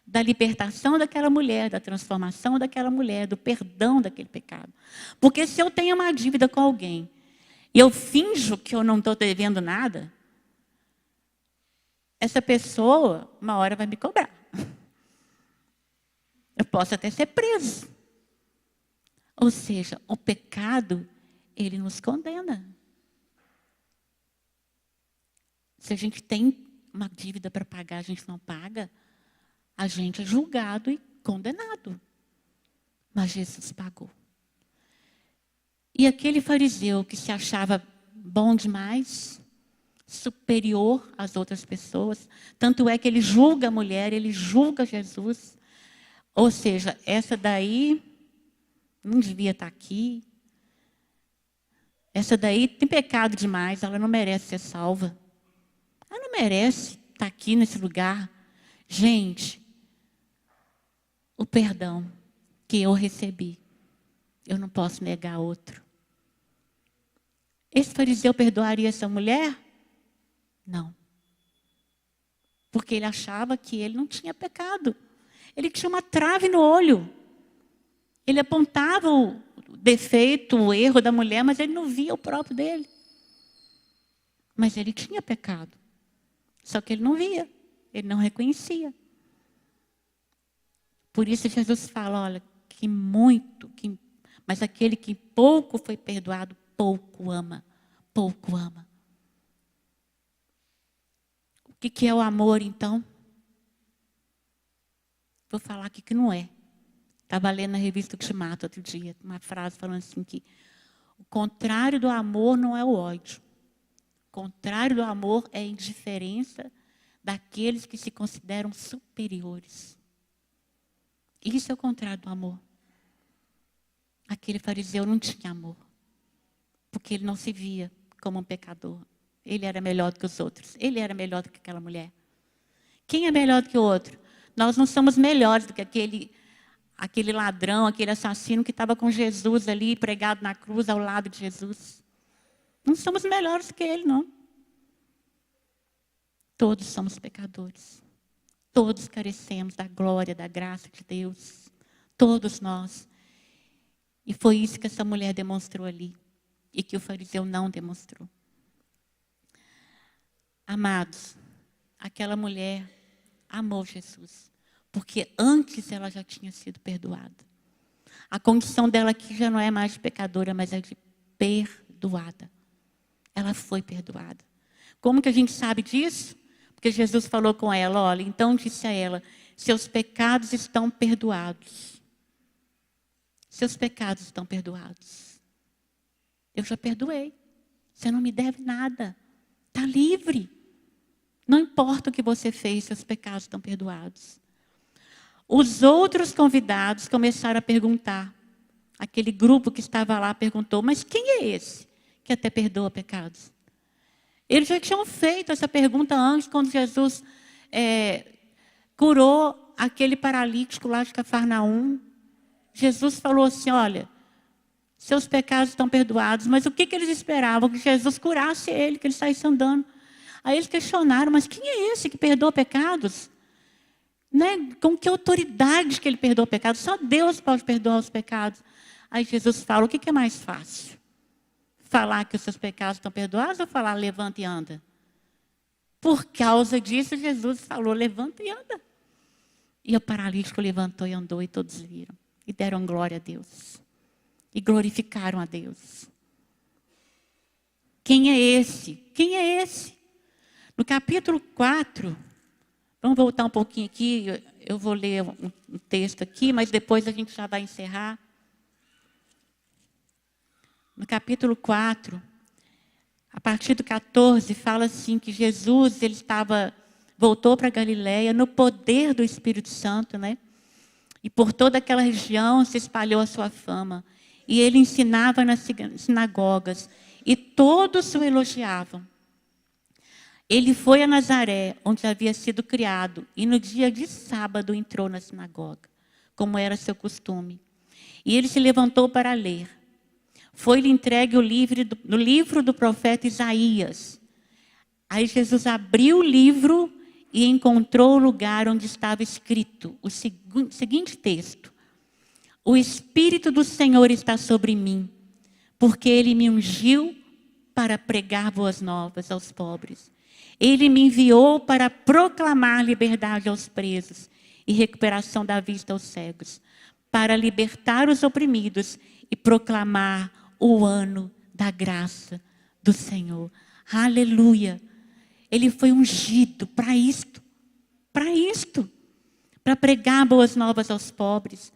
Speaker 1: da libertação daquela mulher, da transformação daquela mulher, do perdão daquele pecado. Porque se eu tenho uma dívida com alguém, e eu finjo que eu não estou devendo nada, essa pessoa, uma hora vai me cobrar. Eu posso até ser preso. Ou seja, o pecado, ele nos condena. Se a gente tem uma dívida para pagar, a gente não paga, a gente é julgado e condenado. Mas Jesus pagou. E aquele fariseu que se achava bom demais, superior às outras pessoas, tanto é que ele julga a mulher, ele julga Jesus. Ou seja, essa daí não devia estar aqui. Essa daí tem pecado demais, ela não merece ser salva. Ela não merece estar aqui nesse lugar. Gente, o perdão que eu recebi, eu não posso negar a outro. Esse fariseu perdoaria essa mulher? Não. Porque ele achava que ele não tinha pecado. Ele tinha uma trave no olho. Ele apontava o defeito, o erro da mulher, mas ele não via o próprio dele. Mas ele tinha pecado. Só que ele não via, ele não reconhecia. Por isso Jesus fala, olha, mas aquele que pouco foi perdoado, pouco ama. Pouco ama. O que é o amor, então? Vou falar aqui que não é. Estava lendo na revista Ultimato outro dia, uma frase falando assim que o contrário do amor não é o ódio. O contrário do amor é a indiferença daqueles que se consideram superiores. Isso é o contrário do amor. Aquele fariseu não tinha amor. Porque ele não se via como um pecador. Ele era melhor do que os outros. Ele era melhor do que aquela mulher. Quem é melhor do que o outro? Nós não somos melhores do que aquele ladrão, aquele assassino que estava com Jesus ali, pregado na cruz, ao lado de Jesus. Não somos melhores que ele, não. Todos somos pecadores. Todos carecemos da glória, da graça de Deus. Todos nós. E foi isso que essa mulher demonstrou ali. E que o fariseu não demonstrou. Amados, aquela mulher amou Jesus. Porque antes ela já tinha sido perdoada. A condição dela aqui já não é mais de pecadora, mas é de perdoada. Ela foi perdoada. Como que a gente sabe disso? Porque Jesus falou com ela, olha, então disse a ela, seus pecados estão perdoados. Seus pecados estão perdoados. Eu já perdoei. Você não me deve nada. Está livre. Não importa o que você fez, seus pecados estão perdoados. Os outros convidados começaram a perguntar. Aquele grupo que estava lá perguntou, mas quem é esse que até perdoa pecados? Eles já tinham feito essa pergunta antes, quando Jesus curou aquele paralítico lá de Cafarnaum. Jesus falou assim, olha, seus pecados estão perdoados. Mas o que eles esperavam? Que Jesus curasse ele, que ele saísse andando. Aí eles questionaram, mas quem é esse que perdoa pecados? Né? Com que autoridade que ele perdoa pecados? Só Deus pode perdoar os pecados. Aí Jesus fala, o que é mais fácil? Falar que os seus pecados estão perdoados ou falar levanta e anda? Por causa disso, Jesus falou levanta e anda. E o paralítico levantou e andou e todos viram. E deram glória a Deus. E glorificaram a Deus. Quem é esse? Quem é esse? No capítulo 4, vamos voltar um pouquinho aqui, eu vou ler um texto aqui, mas depois a gente já vai encerrar. No capítulo 4, a partir do 14, fala assim que Jesus voltou para Galiléia no poder do Espírito Santo, né? E por toda aquela região se espalhou a sua fama. E ele ensinava nas sinagogas, e todos o elogiavam. Ele foi a Nazaré, onde havia sido criado, e no dia de sábado entrou na sinagoga, como era seu costume. E ele se levantou para ler. Foi-lhe entregue no livro do profeta Isaías. Aí Jesus abriu o livro e encontrou o lugar onde estava escrito o seguinte texto. O Espírito do Senhor está sobre mim, porque Ele me ungiu para pregar boas novas aos pobres. Ele me enviou para proclamar liberdade aos presos e recuperação da vista aos cegos, para libertar os oprimidos e proclamar o ano da graça do Senhor. Aleluia! Ele foi ungido para isto, para pregar boas novas aos pobres.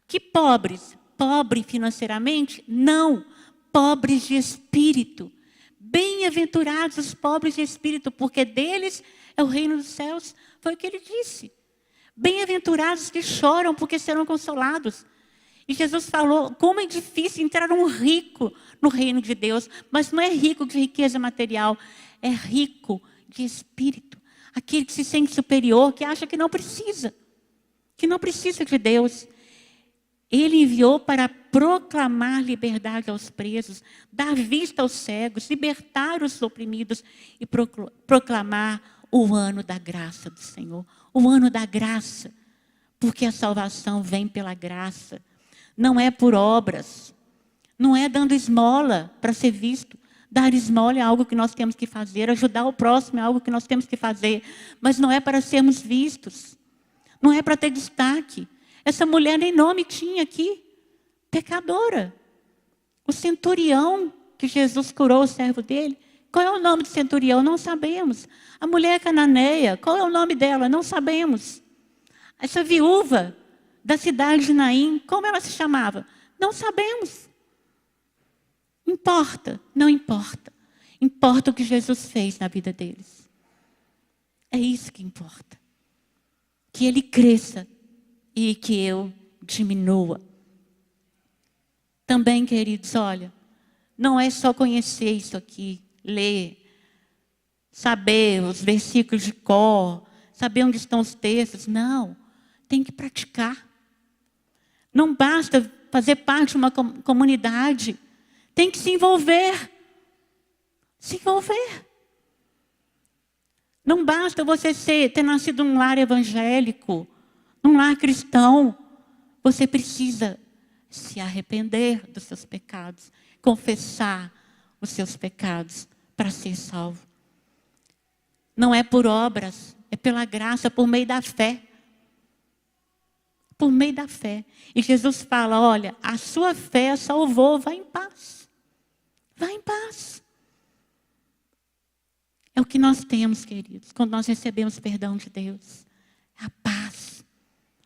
Speaker 1: Que pobres? Pobre financeiramente? Não, pobres de espírito. Bem-aventurados os pobres de espírito, porque deles é o reino dos céus. Foi o que ele disse. Bem-aventurados que choram, porque serão consolados. E Jesus falou, como é difícil entrar um rico no reino de Deus. Mas não é rico de riqueza material, é rico de espírito. Aquele que se sente superior, que acha que não precisa de Deus. Ele enviou para proclamar liberdade aos presos, dar vista aos cegos, libertar os oprimidos e proclamar o ano da graça do Senhor. O ano da graça, porque a salvação vem pela graça. Não é por obras, não é dando esmola para ser visto. Dar esmola é algo que nós temos que fazer, ajudar o próximo é algo que nós temos que fazer, mas não é para sermos vistos, não é para ter destaque. Essa mulher nem nome tinha aqui, pecadora. O centurião que Jesus curou o servo dele, qual é o nome do centurião? Não sabemos. A mulher cananeia, qual é o nome dela? Não sabemos. Essa viúva da cidade de Naim, como ela se chamava? Não sabemos. Importa? Não importa. Importa o que Jesus fez na vida deles. É isso que importa. Que ele cresça e que eu diminua. Também, queridos, olha, não é só conhecer isso aqui, ler, saber os versículos de cor, saber onde estão os textos. Não, tem que praticar. Não basta fazer parte de uma comunidade. Tem que se envolver. Se envolver. Não basta você ter nascido num lar evangélico, num lar cristão. Você precisa se arrepender dos seus pecados, confessar os seus pecados para ser salvo. Não é por obras, é pela graça, por meio da fé. Por meio da fé. E Jesus fala, olha, a sua fé a salvou, vá em paz. Vá em paz. É o que nós temos, queridos, quando nós recebemos perdão de Deus. A paz.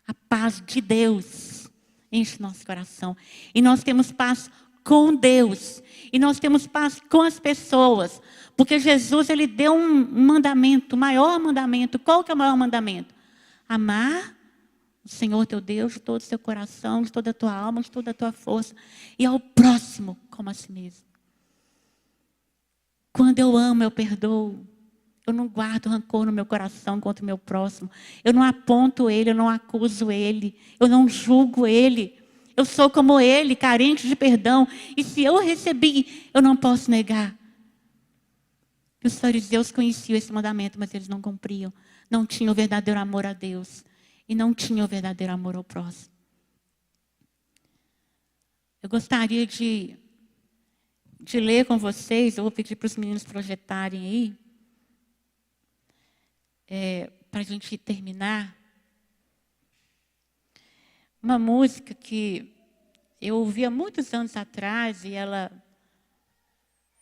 Speaker 1: A paz de Deus enche nosso coração. E nós temos paz com Deus. E nós temos paz com as pessoas. Porque Jesus, ele deu um mandamento, o maior mandamento. Qual que é o maior mandamento? Amar o Senhor teu Deus de todo o seu coração, de toda a tua alma, de toda a tua força. E ao próximo como a si mesmo. Quando eu amo, eu perdoo. Eu não guardo rancor no meu coração contra o meu próximo. Eu não aponto ele, eu não acuso ele. Eu não julgo ele. Eu sou como ele, carente de perdão. E se eu recebi, eu não posso negar. Os fariseus conheciam esse mandamento, mas eles não cumpriam. Não tinham o verdadeiro amor a Deus. E não tinham o verdadeiro amor ao próximo. Eu gostaria de ler com vocês, eu vou pedir para os meninos projetarem aí, para a gente terminar, uma música que eu ouvi há muitos anos atrás e ela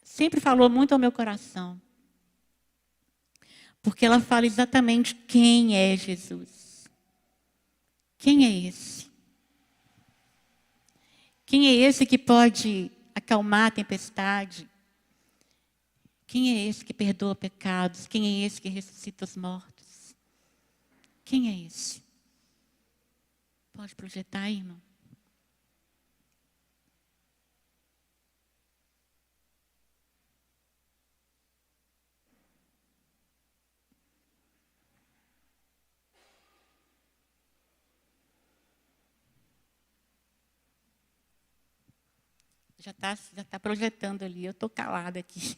Speaker 1: sempre falou muito ao meu coração. Porque ela fala exatamente quem é Jesus. Quem é esse? Quem é esse que pode acalmar a tempestade? Quem é esse que perdoa pecados? Quem é esse que ressuscita os mortos? Quem é esse? Pode projetar aí, irmão? Já tá projetando ali, eu estou calada aqui.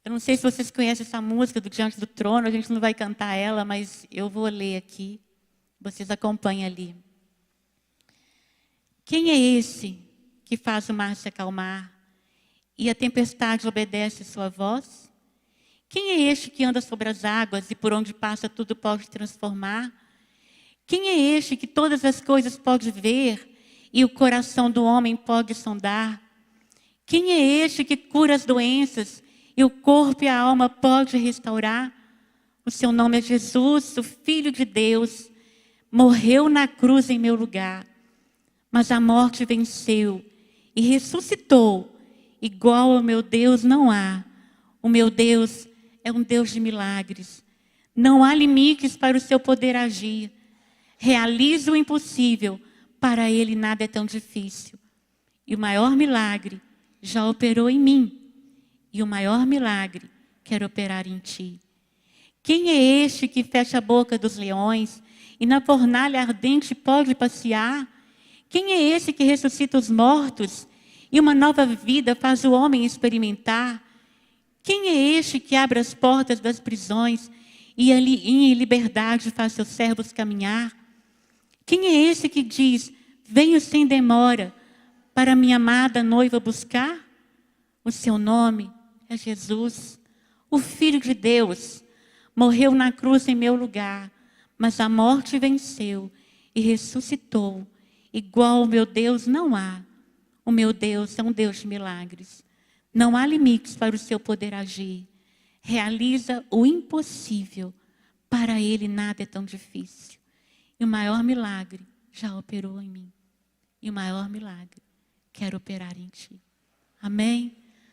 Speaker 1: Eu não sei se vocês conhecem essa música do Diante do Trono, a gente não vai cantar ela, mas eu vou ler aqui. Vocês acompanhem ali. Quem é esse que faz o mar se acalmar e a tempestade obedece sua voz? Quem é este que anda sobre as águas e por onde passa tudo pode transformar? Quem é este que todas as coisas pode ver e o coração do homem pode sondar? Quem é este que cura as doenças e o corpo e a alma pode restaurar? O seu nome é Jesus, o Filho de Deus. Morreu na cruz em meu lugar, mas a morte venceu e ressuscitou. Igual ao meu Deus não há. O meu Deus é um Deus de milagres. Não há limites para o seu poder agir. Realiza o impossível. Para ele nada é tão difícil. E o maior milagre já operou em mim. E o maior milagre quer operar em ti. Quem é este que fecha a boca dos leões e na fornalha ardente pode passear? Quem é esse que ressuscita os mortos e uma nova vida faz o homem experimentar? Quem é este que abre as portas das prisões e ali em liberdade faz seus servos caminhar? Quem é esse que diz, venho sem demora para minha amada noiva buscar? O seu nome é Jesus, o Filho de Deus. Morreu na cruz em meu lugar, mas a morte venceu e ressuscitou. Igual ao meu Deus não há. O meu Deus é um Deus de milagres. Não há limites para o seu poder agir. Realiza o impossível. Para ele nada é tão difícil. E o maior milagre já operou em mim. E o maior milagre quer operar em ti. Amém?